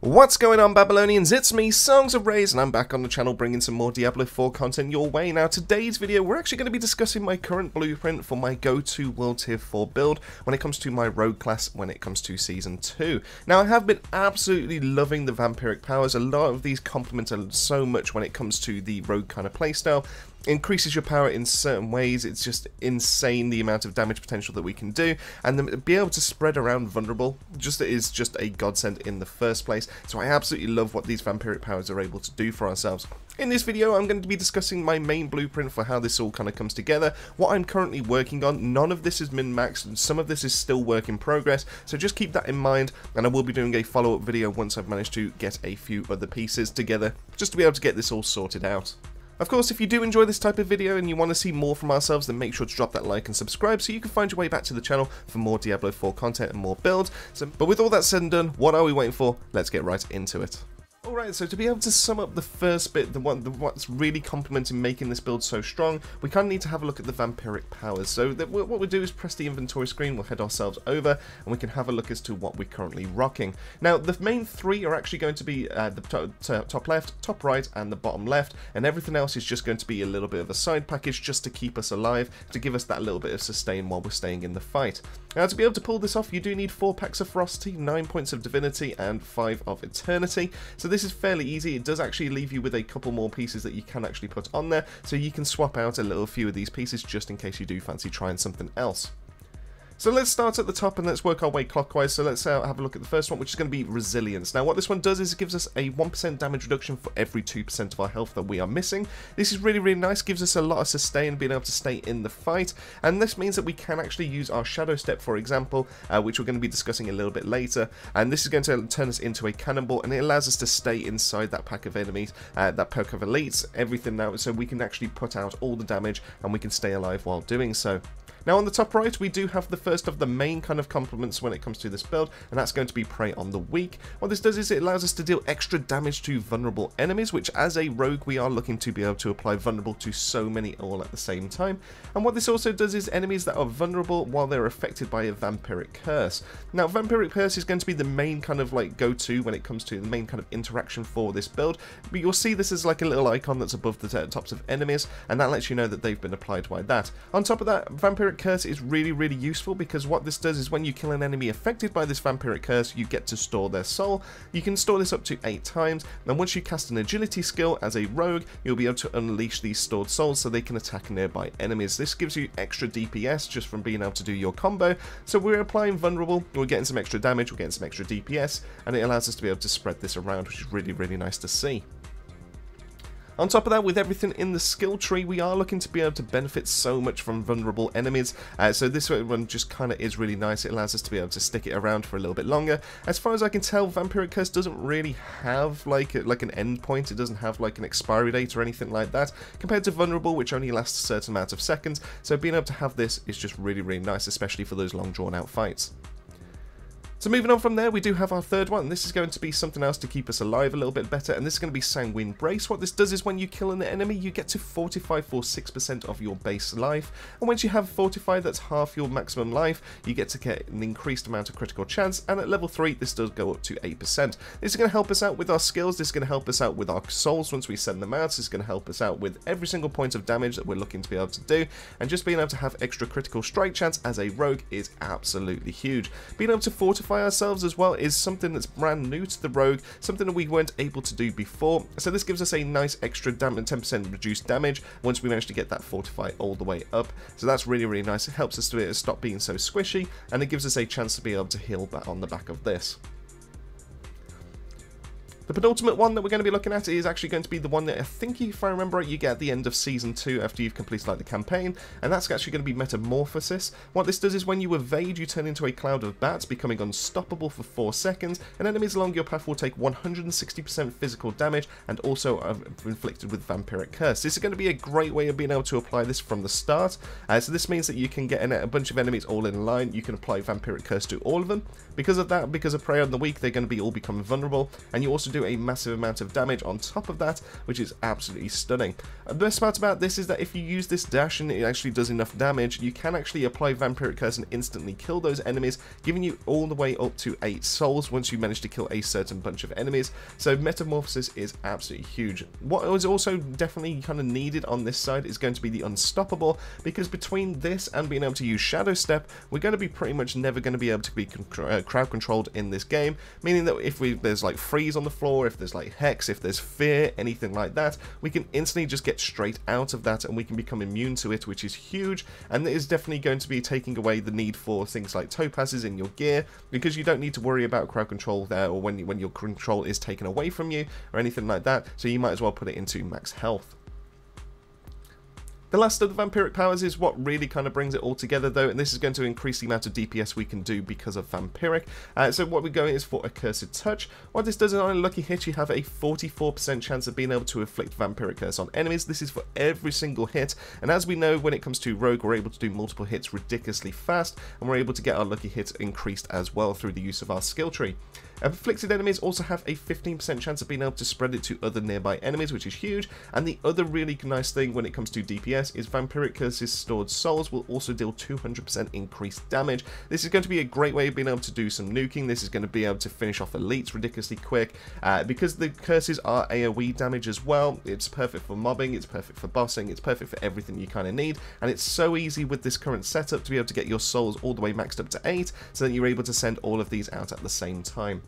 What's going on, Babylonians? It's me, Songs of Rays, and I'm back on the channel bringing some more Diablo 4 content your way. Now, today's video, we're actually going to be discussing my current blueprint for my go-to World Tier 4 build when it comes to my Rogue class, when it comes to Season 2. Now, I have been absolutely loving the Vampiric Powers. A lot of these complement so much when it comes to the Rogue kind of playstyle. Increases your power in certain ways. It's just insane the amount of damage potential that we can do, and then be able to spread around vulnerable is just a godsend in the first place. So I absolutely love what these Vampiric Powers are able to do for ourselves. In this video, I'm going to be discussing my main blueprint for how this all kind of comes together, what I'm currently working on. None of this is min-maxed, and some of this is still work in progress, so just keep that in mind, and I will be doing a follow-up video once I've managed to get a few other pieces together, just to be able to get this all sorted out. Of course, if you do enjoy this type of video and you want to see more from ourselves, then make sure to drop that like and subscribe so you can find your way back to the channel for more Diablo 4 content and more builds. But with all that said and done, what are we waiting for? Let's get right into it. Alright, so to be able to sum up the first bit, what's really complementing making this build so strong, we kind of need to have a look at the Vampiric Powers. So what we'll do is press the inventory screen, we'll head ourselves over, and we can have a look as to what we're currently rocking. Now, the main three are actually going to be the top left, top right, and the bottom left, and everything else is just going to be a little bit of a side package just to keep us alive, to give us that little bit of sustain while we're staying in the fight. Now, to be able to pull this off, you do need 4 packs of Ferocity, 9 points of Divinity, and 5 of Eternity. So this is fairly easy. It does actually leave you with a couple more pieces that you can actually put on there, so you can swap out a little few of these pieces just in case you do fancy trying something else. So let's start at the top and let's work our way clockwise. So let's have a look at the first one, which is going to be Resilience. Now, what this one does is it gives us a 1% damage reduction for every 2% of our health that we are missing. This is really, really nice. Gives us a lot of sustain, being able to stay in the fight. And this means that we can actually use our Shadow Step, for example, which we're going to be discussing a little bit later. And this is going to turn us into a cannonball, and it allows us to stay inside that pack of enemies, that pack of elites, everything now. So we can actually put out all the damage, and we can stay alive while doing so. Now on the top right, we do have the first of the main kind of complements when it comes to this build, and that's going to be Prey on the Weak. What this does is it allows us to deal extra damage to vulnerable enemies, which as a rogue we are looking to be able to apply vulnerable to so many all at the same time. And what this also does is enemies that are vulnerable while they're affected by a Vampiric Curse. Now Vampiric Curse is going to be the main kind of like go-to when it comes to the main kind of interaction for this build, but you'll see this is like a little icon that's above the tops of enemies, and that lets you know that they've been applied by that. On top of that, Vampiric Curse is really, really useful because what this does is when you kill an enemy affected by this Vampiric Curse, you get to store their soul. You can store this up to 8 times, and once you cast an agility skill as a rogue, you'll be able to unleash these stored souls so they can attack nearby enemies. This gives you extra DPS just from being able to do your combo. So we're applying vulnerable, we're getting some extra damage, we're getting some extra DPS, and it allows us to be able to spread this around, which is really, really nice to see. On top of that, with everything in the skill tree, we are looking to be able to benefit so much from vulnerable enemies. So this one just kind of is really nice. It allows us to be able to stick it around for a little bit longer. As far as I can tell, Vampiric Curse doesn't really have like an end point. It doesn't have like an expiry date or anything like that, compared to vulnerable, which only lasts a certain amount of seconds. So being able to have this is just really, really nice, especially for those long drawn out fights. So moving on from there, we do have our third one. This is going to be something else to keep us alive a little bit better, and this is going to be Sanguine Brace. What this does is when you kill an enemy, you get to fortify for 6% of your base life, and once you have fortify, that's half your maximum life, you get to get an increased amount of critical chance, and at level 3, this does go up to 8%. This is going to help us out with our skills, this is going to help us out with our souls once we send them out, this is going to help us out with every single point of damage that we're looking to be able to do, and just being able to have extra critical strike chance as a rogue is absolutely huge. Being able to fortify ourselves as well is something that's brand new to the rogue, something that we weren't able to do before, so this gives us a nice extra 10% reduced damage once we manage to get that fortify all the way up. So that's really, really nice. It helps us to stop being so squishy, and it gives us a chance to be able to heal that on the back of this. The penultimate one that we're going to be looking at is actually going to be the one that I think, if I remember right, you get at the end of Season 2 after you've completed like the campaign, and that's actually going to be Metamorphosis. What this does is when you evade, you turn into a cloud of bats, becoming unstoppable for 4 seconds, and enemies along your path will take 160% physical damage and also are inflicted with Vampiric Curse. This is going to be a great way of being able to apply this from the start, so this means that you can get a bunch of enemies all in line, you can apply Vampiric Curse to all of them. Because of that, because of Prey on the Weak, they're going to be all becoming vulnerable, and you also do a massive amount of damage on top of that, which is absolutely stunning. The best part about this is that if you use this dash and it actually does enough damage, you can actually apply Vampiric Curse and instantly kill those enemies, giving you all the way up to 8 souls once you manage to kill a certain bunch of enemies. So Metamorphosis is absolutely huge. What is also definitely kind of needed on this side is going to be the Unstoppable, because between this and being able to use Shadow Step, we're going to be pretty much never going to be able to be crowd controlled in this game, meaning that if there's like freeze on the floor, if there's like hex, if there's fear, anything like that, we can instantly just get straight out of that and we can become immune to it, which is huge, and it is definitely going to be taking away the need for things like topazes in your gear, because you don't need to worry about crowd control there, or when your control is taken away from you or anything like that, so you might as well put it into max health. The last of the Vampiric Powers is what really kind of brings it all together though, and this is going to increase the amount of DPS we can do because of Vampiric. So what we're going is for Accursed Touch. What this does is on a lucky hit, you have a 44% chance of being able to inflict Vampiric Curse on enemies. This is for every single hit, and as we know, when it comes to Rogue, we're able to do multiple hits ridiculously fast, and we're able to get our lucky hits increased as well through the use of our skill tree. Afflicted enemies also have a 15% chance of being able to spread it to other nearby enemies, which is huge, and the other really nice thing when it comes to DPS is Vampiric Curse's stored souls will also deal 200% increased damage. This is going to be a great way of being able to do some nuking. This is going to be able to finish off elites ridiculously quick, because the curses are AoE damage as well. It's perfect for mobbing, it's perfect for bossing, it's perfect for everything you kind of need, and it's so easy with this current setup to be able to get your souls all the way maxed up to 8, so that you're able to send all of these out at the same time.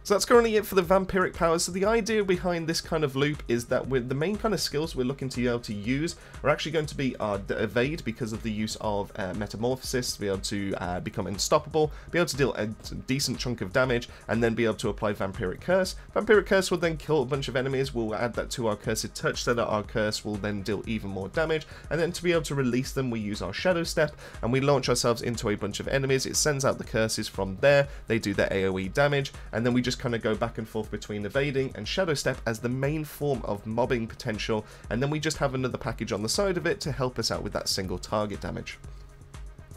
So that's currently it for the Vampiric Powers. So the idea behind this kind of loop is that the main kind of skills we're looking to be able to use are actually going to be our Evade, because of the use of Metamorphosis, to be able to become unstoppable, be able to deal a decent chunk of damage, and then be able to apply Vampiric Curse. Vampiric Curse will then kill a bunch of enemies, we'll add that to our Accursed Touch so that our curse will then deal even more damage, and then to be able to release them we use our Shadow Step, and we launch ourselves into a bunch of enemies. It sends out the curses from there, they do their AoE damage, and then we just kind of go back and forth between evading and Shadow Step as the main form of mobbing potential, and then we just have another package on the side of it to help us out with that single target damage.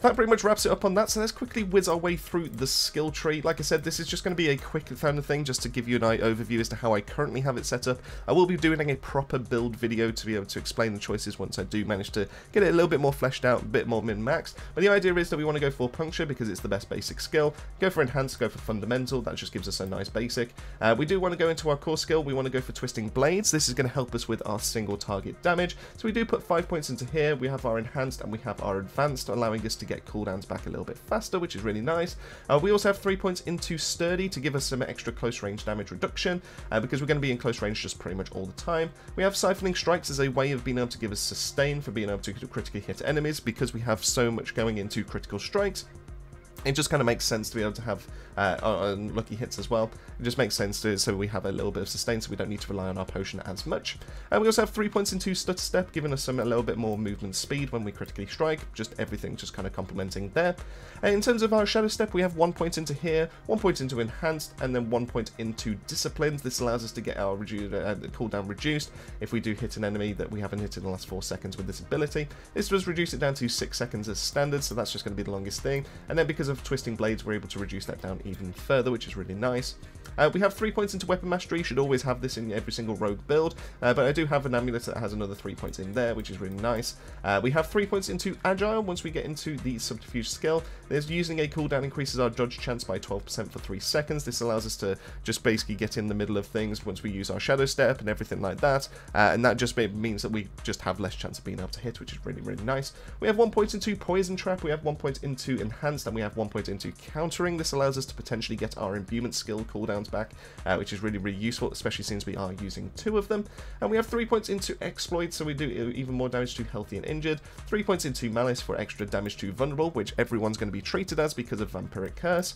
That pretty much wraps it up on that, so let's quickly whiz our way through the skill tree. Like I said, this is just going to be a quick kind of thing just to give you an overview as to how I currently have it set up. I will be doing a proper build video to be able to explain the choices once I do manage to get it a little bit more fleshed out, a bit more min-maxed. But the idea is that we want to go for Puncture because it's the best basic skill, go for Enhanced, go for Fundamental, that just gives us a nice basic. We do want to go into our core skill, we want to go for Twisting Blades. This is going to help us with our single target damage. So we do put 5 points into here, we have our Enhanced and we have our Advanced, allowing us to get cooldowns back a little bit faster, which is really nice. We also have 3 points into Sturdy to give us some extra close range damage reduction, because we're going to be in close range just pretty much all the time. We have Siphoning Strikes as a way of being able to give us sustain for being able to critically hit enemies, because we have so much going into critical strikes. It just kind of makes sense to be able to have lucky hits as well. It just makes sense to so we have a little bit of sustain, so we don't need to rely on our potion as much. We also have 3 points into Stutter Step, giving us a little bit more movement speed when we critically strike. Just everything just kind of complementing there. In terms of our Shadow Step, we have 1 point into here, 1 point into Enhanced, and then 1 point into Disciplined. This allows us to get our cooldown reduced if we do hit an enemy that we haven't hit in the last 4 seconds with this ability. This does reduce it down to 6 seconds as standard, so that's just going to be the longest thing. And then because of Twisting Blades, we're able to reduce that down even further, which is really nice. We have 3 points into Weapon Mastery. You should always have this in every single rogue build, but I do have an amulet that has another 3 points in there, which is really nice. We have 3 points into Agile once we get into the Subterfuge skill. There's using a cooldown increases our dodge chance by 12% for 3 seconds. This allows us to just basically get in the middle of things once we use our Shadow Step and everything like that, and that just means that we just have less chance of being able to hit, which is really, really nice. We have 1 point into Poison Trap, we have 1 point into Enhanced, and we have 1 point into Countering. This allows us to potentially get our Imbuement skill cooldowns back, which is really, really useful, especially since we are using 2 of them. And we have 3 points into Exploit, so we do even more damage to Healthy and Injured. 3 points into Malice for extra damage to Vulnerable, which everyone's going to be treated as because of Vampiric Curse.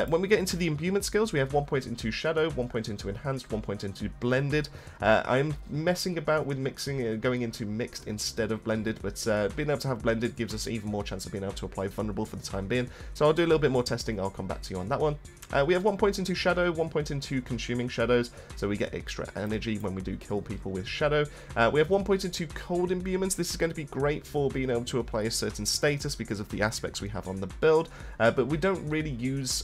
When we get into the Imbuement skills, we have 1 point into Shadow, 1 point into Enhanced, 1 point into Blended. I'm messing about with mixing, going into Mixed instead of Blended, but being able to have Blended gives us even more chance of being able to apply Vulnerable for the time being. So I'll do a little bit more testing, I'll come back to you on that one. We have 1 point into Shadow, 1 point into Consuming Shadows, so we get extra energy when we do kill people with Shadow. We have 1 point into Cold Imbuements. This is going to be great for being able to apply a certain status because of the aspects we have on the build, but we don't really use,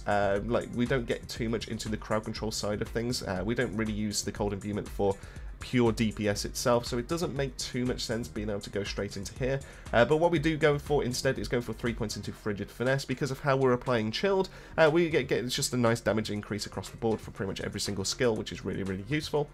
we don't get too much into the crowd control side of things. We don't really use the Cold Imbuement for pure DPS itself, so it doesn't make too much sense being able to go straight into here. But what we do go for instead is going for 3 points into Frigid Finesse. Because of how we're applying Chilled, we get it's just a nice damage increase across the board for pretty much every single skill, which is really, really useful.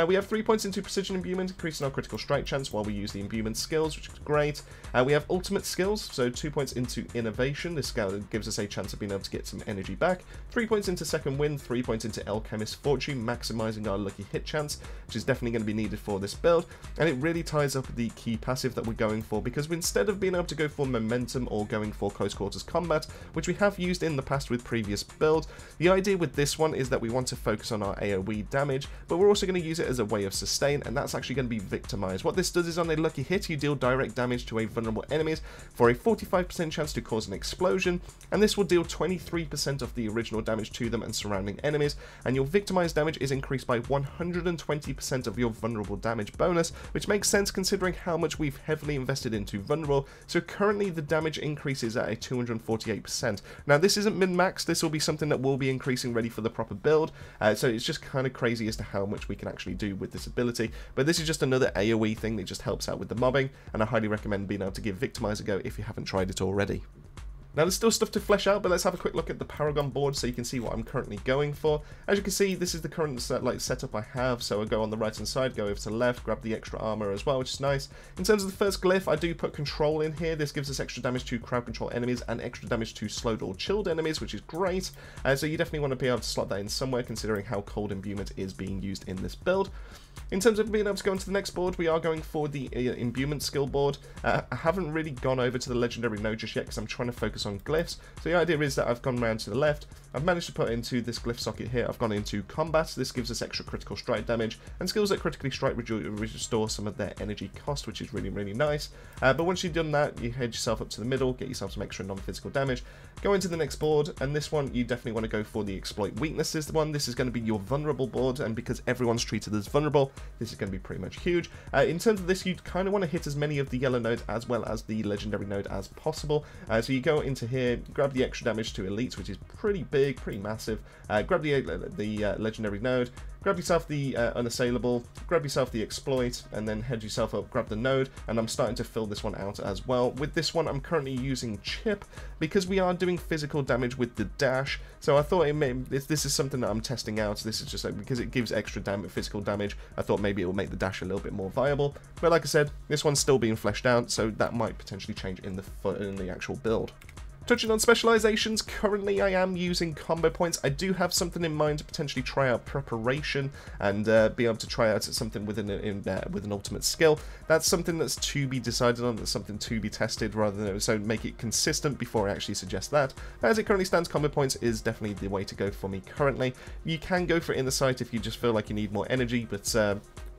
We have 3 points into Precision Imbuement, increasing our critical strike chance while we use the Imbuement skills, which is great. We have Ultimate skills, so 2 points into Innovation. This gives us a chance of being able to get some energy back. 3 points into Second Wind, 3 points into Alchemist Fortune, maximizing our lucky hit chance, which is definitely going to be needed for this build. And it really ties up the key passive that we're going for, because instead of being able to go for Momentum or going for Close Quarters Combat, which we have used in the past with previous builds, the idea with this one is that we want to focus on our AoE damage, but we're also going to use it as a way of sustain, and that's actually going to be Victimize. What this does is on a lucky hit, you deal direct damage to a vulnerable enemies for a 45% chance to cause an explosion, and this will deal 23% of the original damage to them and surrounding enemies, and your Victimize damage is increased by 120% of your vulnerable damage bonus, which makes sense considering how much we've heavily invested into vulnerable. So currently the damage increases at a 248%. Now this isn't min-max, this will be something that will be increasing ready for the proper build, so it's just kind of crazy as to how much we can actually do with this ability, but this is just another AoE thing that just helps out with the mobbing, and I highly recommend being able to give Victimize a go if you haven't tried it already. Now there's still stuff to flesh out, but let's have a quick look at the Paragon board so you can see what I'm currently going for. As you can see, this is the current setup I have, so I go on the right hand side, go over to the left, grab the extra armor as well, which is nice. In terms of the first glyph, I do put control in here. This gives us extra damage to crowd control enemies and extra damage to slowed or chilled enemies, which is great. So you definitely want to be able to slot that in somewhere considering how Cold Imbuement is being used in this build. In terms of being able to go into the next board, we are going for the Imbuement skill board. I haven't really gone over to the legendary node just yet because I'm trying to focus on glyphs. So the idea is that I've gone around to the left, I've managed to put into this glyph socket here, I've gone into combat. This gives us extra critical strike damage, and skills that critically strike restore some of their energy cost, which is really, really nice. But once you've done that, you head yourself up to the middle, get yourself some extra non-physical damage, go into the next board, and this one you definitely want to go for the Exploit Weaknesses one. This is going to be your vulnerable board, and because everyone's treated as vulnerable, this is going to be pretty much huge. In terms of this, you kind of want to hit as many of the yellow nodes as well as the legendary node as possible. So you go into here, grab the extra damage to elites, which is pretty big, pretty massive. Grab the legendary node, grab yourself the unassailable, grab yourself the exploit, and then head yourself up, grab the node, and I'm starting to fill this one out as well. With this one, I'm currently using chip because we are doing physical damage with the dash, so I thought this is something that I'm testing out. This is just like, because it gives extra physical damage, I thought maybe it will make the dash a little bit more viable, but like I said, this one's still being fleshed out, so that might potentially change in the actual build. Touching on specializations, currently I am using combo points. I do have something in mind to potentially try out preparation and be able to try out something with an ultimate skill. That's something that's to be decided on, that's something to be tested rather than, so make it consistent before I actually suggest that. As it currently stands, combo points is definitely the way to go for me currently. You can go for Inner Sight if you just feel like you need more energy, but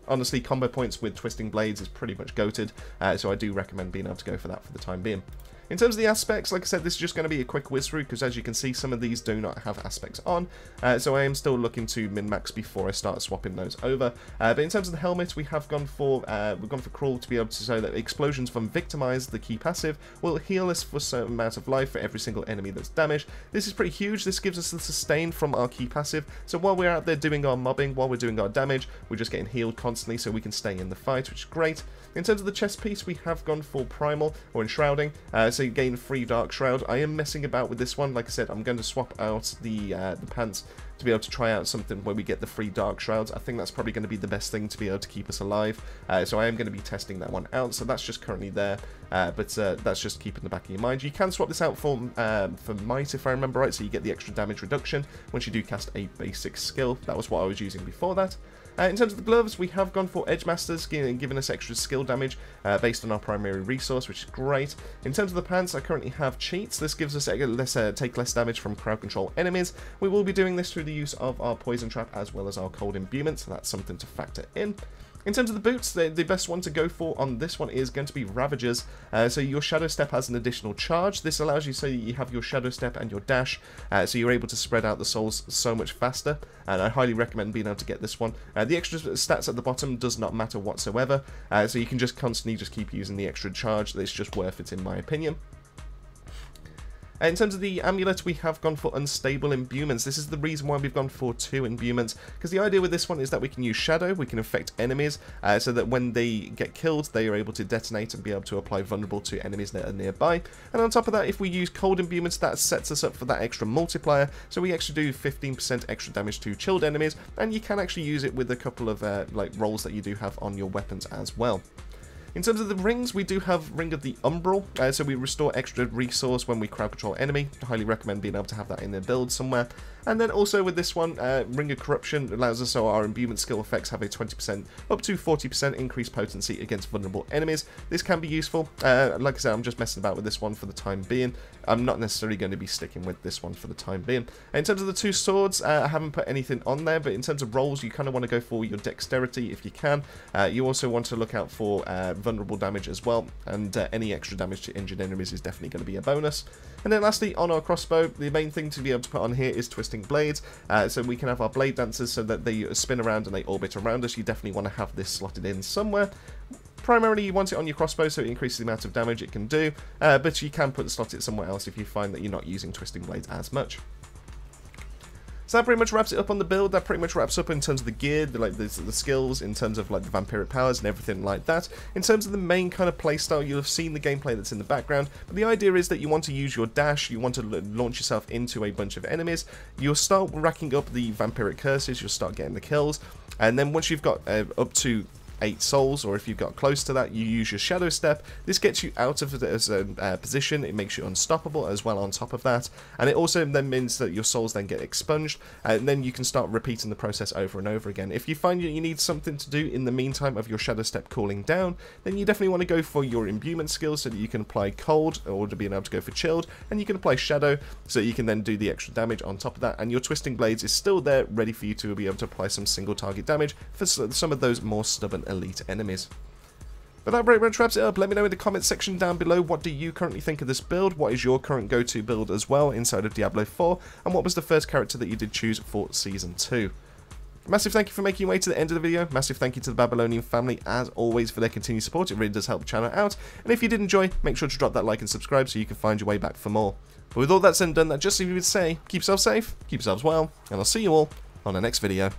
honestly, combo points with Twisting Blades is pretty much goated, so I do recommend being able to go for that for the time being. In terms of the aspects, like I said, this is just going to be a quick whiz through because as you can see, some of these do not have aspects on, so I am still looking to min-max before I start swapping those over. But in terms of the helmet, we've gone for Crawl to be able to show that explosions from Victimize, the key passive, will heal us for a certain amount of life for every single enemy that's damaged. This is pretty huge. This gives us the sustain from our key passive, so while we're out there doing our mobbing, while we're doing our damage, we're just getting healed constantly so we can stay in the fight, which is great. In terms of the chest piece, we have gone for Primal, or Enshrouding, so you gain free Dark Shroud. I am messing about with this one. Like I said, I'm going to swap out the pants to be able to try out something where we get the free Dark Shrouds. I think that's probably going to be the best thing to be able to keep us alive, so I am going to be testing that one out, so that's just currently there, but that's just keep in the back of your mind. You can swap this out for Might, if I remember right, so you get the extra damage reduction once you do cast a basic skill. That was what I was using before that. In terms of the gloves, we have gone for Edge Masters, giving us extra skill damage based on our primary resource, which is great. In terms of the pants, I currently have Cheats. This gives us take less damage from crowd control enemies. We will be doing this through the use of our poison trap as well as our cold imbuement, so that's something to factor in. In terms of the boots, the best one to go for on this one is going to be Ravagers. So your Shadow Step has an additional charge. This allows you, so you have your Shadow Step and your dash, so you're able to spread out the souls so much faster, and I highly recommend being able to get this one. The extra stats at the bottom does not matter whatsoever, so you can just constantly just keep using the extra charge. It's just worth it in my opinion. In terms of the amulet, we have gone for unstable imbuements. This is the reason why we've gone for 2 imbuements, because the idea with this one is that we can use shadow, we can affect enemies, so that when they get killed, they are able to detonate and be able to apply vulnerable to enemies that are nearby. And on top of that, if we use cold imbuements, that sets us up for that extra multiplier, so we actually do 15% extra damage to chilled enemies, and you can actually use it with a couple of like rolls that you do have on your weapons as well. In terms of the rings, we do have Ring of the Umbral, so we restore extra resource when we crowd control enemy. I highly recommend being able to have that in their build somewhere. And then also with this one, Ring of Corruption allows us so our imbuement skill effects have a 20% up to 40% increased potency against vulnerable enemies. This can be useful. Like I said, I'm just messing about with this one for the time being. I'm not necessarily going to be sticking with this one for the time being. In terms of the 2 swords, I haven't put anything on there, but in terms of rolls, you kind of want to go for your dexterity if you can. You also want to look out for vulnerable damage as well, and any extra damage to injured enemies is definitely going to be a bonus. And then lastly, on our crossbow, the main thing to be able to put on here is twisting blades, so we can have our blade dancers so that they spin around and they orbit around us. You definitely want to have this slotted in somewhere. Primarily you want it on your crossbow so it increases the amount of damage it can do, but you can slot it somewhere else if you find that you're not using twisting blades as much. So that pretty much wraps it up on the build. That pretty much wraps up in terms of the gear, the skills, in terms of like the Vampiric Powers and everything like that. In terms of the main kind of playstyle, you'll have seen the gameplay that's in the background, but the idea is that you want to use your dash, you want to launch yourself into a bunch of enemies, you'll start racking up the Vampiric curses, you'll start getting the kills, and then once you've got up to 8 souls, or if you've got close to that, you use your Shadow Step. This gets you out of the position, it makes you unstoppable as well on top of that, and it also then means that your souls then get expunged, and then you can start repeating the process over and over again. If you find that you need something to do in the meantime of your Shadow Step cooling down, then you definitely want to go for your imbuement skills so that you can apply cold, or to being able to go for chilled, and you can apply shadow so you can then do the extra damage on top of that, and your twisting blades is still there ready for you to be able to apply some single target damage for some of those more stubborn elite enemies. But that pretty much wraps it up. Let me know in the comments section down below, what do you currently think of this build? What is your current go-to build as well inside of Diablo 4? And what was the first character that you did choose for Season 2? Massive thank you for making your way to the end of the video. Massive thank you to the Babylonian family, as always, for their continued support. It really does help the channel out. And if you did enjoy, make sure to drop that like and subscribe so you can find your way back for more. But with all that said and done, that just leaves me to say, keep yourself safe, keep yourselves well, and I'll see you all on the next video.